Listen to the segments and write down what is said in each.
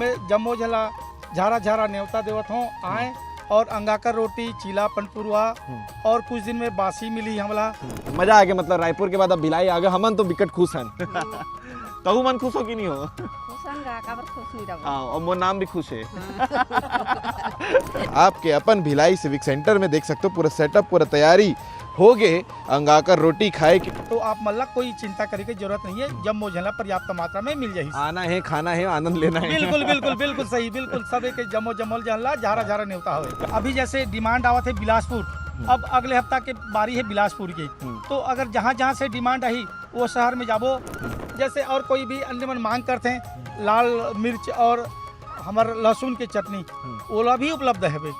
मैं जम्मो झला झारा झारा न्योता देवत हूँ आए और अंगाकर रोटी चीला पनपुरुआ और कुछ दिन में बासी मिली हमला। मजा आ गया, मतलब रायपुर के बाद अब भिलाई आ गए, हमन तो बिकट खुश हन। तहु मन खुश हो कि नहीं हो? हाँ, और मोर नाम भी खुश है। आपके अपन भिलाई सिविक सेंटर में देख सकते हो पूरा सेटअप, पूरा तैयारी हो गए अंगाकर रोटी खाए की। तो आप मतलब कोई चिंता करने की जरूरत नहीं है, जम्मो झला पर्याप्त मात्रा में मिल जाएगी। आना है, खाना है, आनंद लेना है। बिल्कुल बिल्कुल बिल्कुल सही, बिल्कुल सब एक जम्मो जमल झला झारा झारा न्योता हो। अभी जैसे डिमांड आवत है बिलासपुर, अब अगले हफ्ता के बारी है बिलासपुर की, तो अगर जहाँ जहाँ से डिमांड आई वो शहर में जाबो। जैसे और कोई भी अन्य मन मांग करते हैं लाल मिर्च और हमार लहसुन की चटनी, ओला भी उपलब्ध है भाई,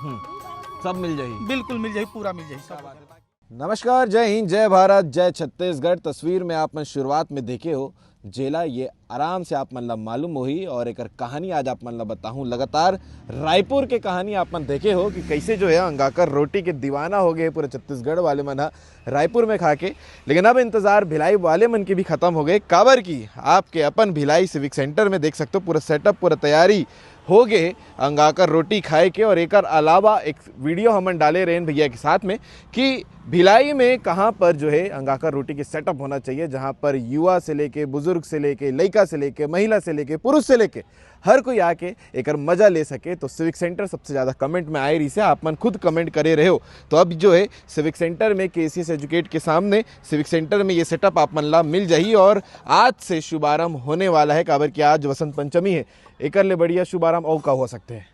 सब मिल जाएगी। बिल्कुल मिल जाएगी, पूरा मिल जाएगी। नमस्कार, जय हिंद, जय भारत, जय छत्तीसगढ़। तस्वीर में आप मन शुरुआत में देखे हो जेला, ये आराम से आप मन ला मालूम होही और एक कहानी आज आप मन ला बताऊं। लगातार रायपुर के कहानी आप मन देखे हो कि कैसे जो है अंगाकर रोटी के दीवाना हो गए पूरे छत्तीसगढ़ वाले मन रायपुर में खा के। लेकिन अब इंतजार भिलाई वाले मन की भी खत्म हो गए। काबर की आपके अपन भिलाई सिविक सेंटर में देख सकते हो पूरा सेटअप, पूरा तैयारी हो गए अंगाकर रोटी खाए के। और एक अलावा एक वीडियो हमन डाले रेन भैया के साथ में कि भिलाई में कहाँ पर जो है अंगाकर रोटी के सेटअप होना चाहिए, जहाँ पर युवा से लेके बुजुर्ग से लेके लड़का से लेके महिला से लेके पुरुष से लेके हर कोई आके एक मजा ले सके। तो सिविक सेंटर सबसे ज़्यादा कमेंट में आए रही से, आप मन खुद कमेंट करे रहे हो। तो अब जो है सिविक सेंटर में केसीएस एजुकेट के सामने सिविक सेंटर में ये सेटअप आप मन ला मिल जाही। और आज से शुभारंभ होने वाला है, काबर कि आज वसंत पंचमी है, एक ले बढ़िया शुभारंभ और का हो सकते हैं।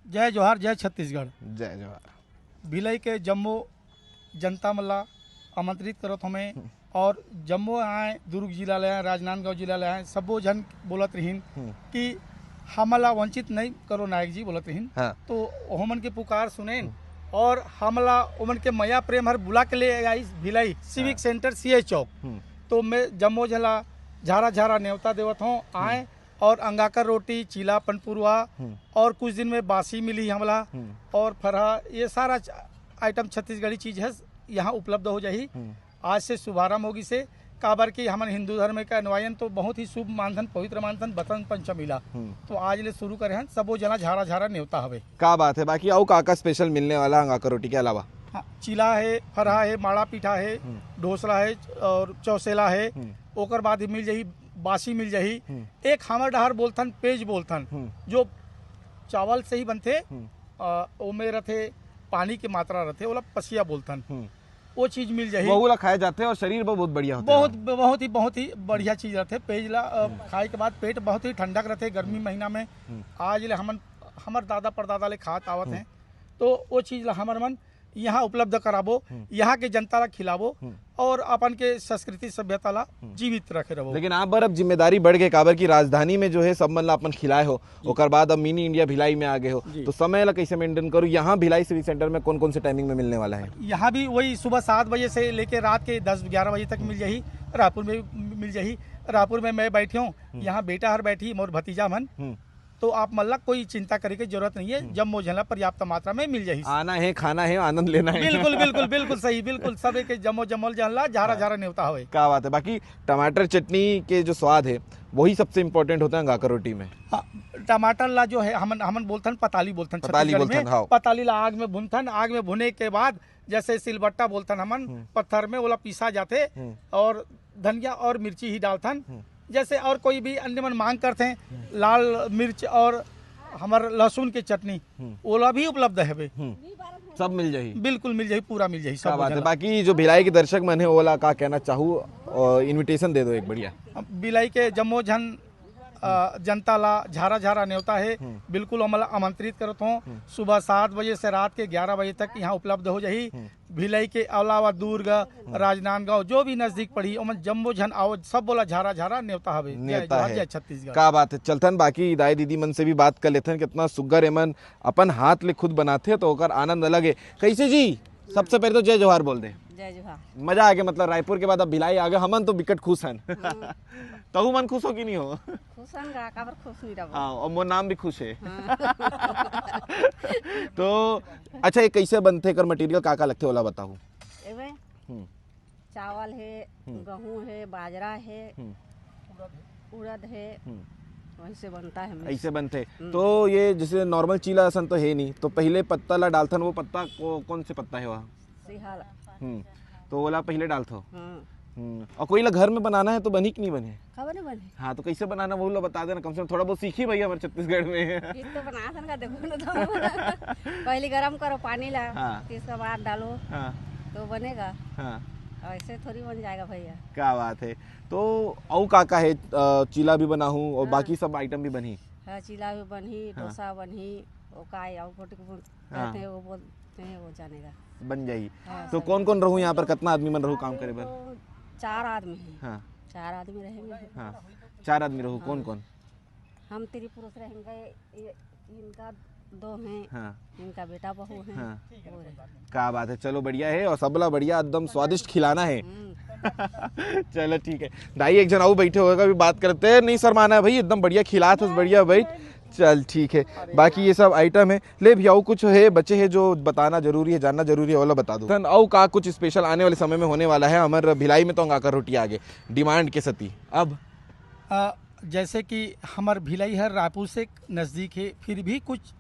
जय जोहार, जय छत्तीसगढ़। जय जोहार। भिलाई के जम्मू जनता मल्ला आमंत्रित करत हमें और जम्मू आए, दुर्ग जिला ले आए, राजनांदगांव जिला ले आए, सबो जन बोलत रहीन कि हमला वंचित नहीं करो नायक जी बोलत रहीन। हाँ। तो हमन के पुकार सुनेन और हमला उमन के मया प्रेम हर बुला के ले आई भिलाई सिविक सेंटर सीए चौक। तो मैं जम्मो झला झारा झारा न्योता देवत हूँ आए और अंगाकर रोटी चीला पनपुरुआ और कुछ दिन में बासी मिली हमला और फरहा, ये सारा आइटम छत्तीसगढ़ी चीज है यहाँ उपलब्ध हो जाही। आज से शुभारंभ होगी से काबर की हमारे हिंदू धर्म का अन्वयन तो बहुत ही शुभ मानधन, पवित्र मानधन बसंत पंचमीला तो आज ले शुरू करे हैं सबो जना झारा झारा न्योता हवे। का बात है। बाकी और काका स्पेशल मिलने वाला अंगाकर रोटी के अलावा? हाँ, चीला है, फरहा है, माड़ा पीठा है, ढोसला है और चौसेला है। ओकर बाद मिल जाही बासी मिल जाही। एक हमर डहर बोलथन पेज बोलथन, जो चावल से ही बनते, ओमे रथे पानी की मात्रा रहते, ओला पसिया बोलथन, वो चीज मिल जाही। वो खाए जाते हैं और शरीर बहुत बढ़िया होता है। बहुत ही बढ़िया चीज रहते। पेजला खाए के बाद पेट बहुत ही ठंडक रहते गर्मी महीना में। आज ले हमर दादा परदादा ले खात आवत हैं, तो वो चीज ला हमर मन यहाँ उपलब्ध कराबो, यहाँ के जनता ला खिलाबो और अपन के संस्कृति सभ्यता ला जीवित रखे रहो। लेकिन आप बर अब जिम्मेदारी बढ़ गए, काबर की राजधानी में जो है सब मन ला अपन खिलाए हो, ओकर बाद अब मिनी इंडिया भिलाई में आ गए हो, तो समय ला कैसे मेंटेन करूँ? यहाँ भिलाई सिविक सेंटर में कौन कौन से टाइमिंग में मिलने वाला है? यहाँ भी वही सुबह 7 बजे से लेके रात के 10-11 बजे तक मिल जाही। रायपुर में मिल जाही। रायपुर में मैं बैठी हूँ, यहाँ बेटा हर बैठी मोर भतीजा मन, तो आप मतलब कोई चिंता करने की जरूरत नहीं है, जम्मो झला पर्याप्त मात्रा में मिल जाही। आना है, खाना है, आनंद लेना है। बिल्कुल बिल्कुल बिल्कुल सही, बिल्कुल सब एक जम्मो जमल झला झारा झारा न्योता होए। क्या बात है। बाकी टमाटर चटनी के जो स्वाद है वही सबसे इम्पोर्टेंट होता है अंगाकर रोटी में। हाँ, टमाटर ला जो है हमन बोलथन पताली बोलथन, हाँ। पताली ला आग में भुनथन, आग में भुने के बाद जैसे सिलबट्टा बोलथन हमन, पत्थर में ओला पीसा जाते और धनिया और मिर्ची ही डालथन। जैसे और कोई भी अन्य मन मांग करते हैं लाल मिर्च और हमार लहसुन की चटनी, ओला भी उपलब्ध है भाई, सब मिल जाही। बिल्कुल मिल जाही, पूरा मिल जाही। सब बात है। बाकी जो भिलाई के दर्शक मन है ओला का कहना चाहूँ और इनविटेशन दे दो एक बढ़िया। भिलाई के जम्मो जन जनता ला झारा झारा न्योता है, बिल्कुल हमला आमंत्रित करत हूँ। सुबह 7 बजे से रात के 11 बजे तक यहाँ उपलब्ध हो जाही। भिलाई के अलावा दुर्ग, राजनांदगांव जो भी नजदीक पड़ी ओमन जम्मो जन आओ, सब बोला झारा झारा न्योता हवे। जय छत्तीसगढ़। का बात है। चलथन बाकी दाई दीदी मन से भी बात कर लेथन, कितना सुग्गर एमन अपन हाथ ले खुद बनाते तो ओकर आनंद अलग है। कैसे जी, सबसे पहले तो जय जोहार बोल दे। जय जोहार। मजा आ गया, मतलब रायपुर के बाद अब भिलाई आ गए, हमन तो बिकट खुश हन। तहु मन खुश हो कि नहीं हो? खुश हन गा, काबर खुश नहीं रहो। हाँ, और मोर नाम भी खुश है। तो अच्छा, ये कैसे बनते कर मटेरियल का लगते ओला बताओ। एवे चावल है, गेहूं है, बाजरा है, उड़द है वहीं से बनता है मिर्च। ऐसे बनते। तो ये जैसे नॉर्मल चीला असन तो है नहीं, तो पहले पत्ता ला डालथन, वो पत्ता कौन से पत्ता है वहाँ? सिहाला। तो वो ला पहले डालथो। हाँ। और कोई ला घर में बनाना है तो बनी कि नहीं बने? खबर नहीं बने। हाँ, तो कैसे बनाना वो ला बता देना, कम से कम थोड़ा बहुत सीखी भैया हमारे छत्तीसगढ़ में। फिर तो बना सन का देखो ना तो पहले गरम करो पानी ला, हाँ। फिर इसके बाद डालो हाँ तो बनेगा। हाँ, ऐसे थोड़ी बन जाएगा भैया। क्या बात है। तो औ का है, चीला भी बना हूँ और बाकी सब आइटम भी बनी। हाँ, चीला भी बनी, डोसा बनी, वो काय और कोटी को कहते हैं वो बोलते हैं, वो जानेगा। बन जाएगी। हाँ, तो कौन कौन रहूँ यहाँ पर, कितना आदमी मन रहूँ काम करे बर? तो 4 आदमी हैं। हाँ 4 आदमी रहेंगे। हाँ, 4 आदमी रहूँ। कौन कौन? हम 3 पुरुष रहेंगे, इनका 2 हैं, हाँ इनका बेटा बहू है। हाँ, वो रहे। क्या बात है। चलो बढ़िया है, और सबला बढ़िया एकदम स्वादिष्ट खिलाना है। चलो ठीक है, दाई एक जन आओ बैठे होगा भी बात करते हैं, नहीं शर्माना है भाई, एकदम बढ़िया खिला था, बढ़िया बैठ। चल ठीक है, बाकी ये सब आइटम है। ले भी आओ, कुछ है बच्चे है जो बताना जरूरी है, जानना जरूरी है, वाला बता दो। आओ का कुछ स्पेशल आने वाले समय में होने वाला है हमारे भिलाई में, तो अंगाकर रोटी आगे डिमांड के सती। अब जैसे कि हमार भिलाई है रायपुर से नज़दीक है, फिर भी कुछ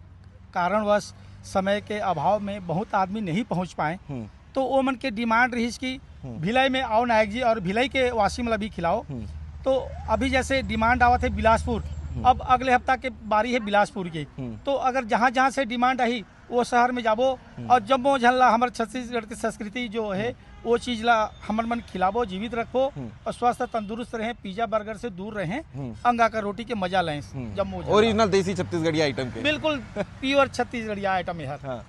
कारणवश समय के अभाव में बहुत आदमी नहीं पहुंच पाए, तो वो मन के डिमांड रही कि भिलाई में आओ नायक जी, और भिलाई के वासी मतलब भी खिलाओ। तो अभी जैसे डिमांड आवत है बिलासपुर, अब अगले हफ्ता के बारी है बिलासपुर की, तो अगर जहाँ जहाँ से डिमांड आई वो शहर में जाबो, और जम्मो झल्ला हमारे छत्तीसगढ़ की संस्कृति जो है वो चीज ला हमर मन खिलाबो, जीवित रखो, और स्वस्थ तंदुरुस्त रहें, पिज्जा बर्गर से दूर रहें, अंगाकर रोटी के मजा लें। जम्मू ओरिजिनल देसी छत्तीसगढ़ी आइटम के, बिल्कुल प्योर छत्तीसगढ़ी आइटम है। हाँ,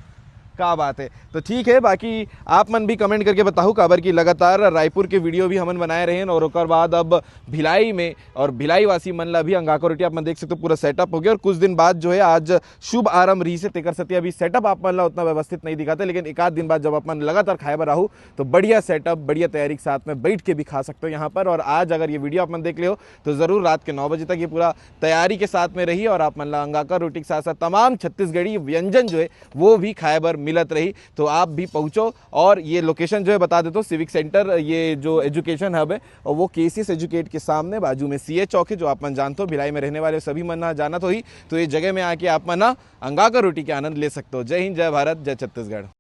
क्या बात है। तो ठीक है, बाकी आप मन भी कमेंट करके बताओ काबर की लगातार रायपुर के वीडियो भी हमन बनाए रहे हैं, और ओकर बाद अब भिलाई में और भिलाई वासी मन ला भी अंगाकर रोटी आप मन देख सकते हो, पूरा सेटअप हो गया। और कुछ दिन बाद जो है आज शुभ आरंभ रही से तेकर सती, अभी सेटअप आप मन ला उतना व्यवस्थित नहीं दिखाते, लेकिन एक आध दिन बाद जब अपन लगातार खाए बर आहू तो बढ़िया सेटअप, बढ़िया तैयारी के साथ में बैठ के भी खा सकते हो यहाँ पर। और आज अगर ये वीडियो आप मन देख ले हो तो जरूर रात के 9 बजे तक ये पूरा तैयारी के साथ में रही, और आप मन ला अंगाकर रोटी के साथ साथ तमाम छत्तीसगढ़ी व्यंजन जो है वो भी खाए बर मिलत रही। तो आप भी पहुंचो, और ये लोकेशन जो है बता देता हूँ, सिविक सेंटर, ये जो एजुकेशन हब है, और वो केसीएस एजुकेट के सामने बाजू में सीए चौक है, जो आप मन जानते हो, भिलाई में रहने वाले सभी मन जाना तो ही, तो ये जगह में आके आप मन अंगाकर रोटी के आनंद ले सकते हो। जय हिंद, जय भारत, जय छत्तीसगढ़।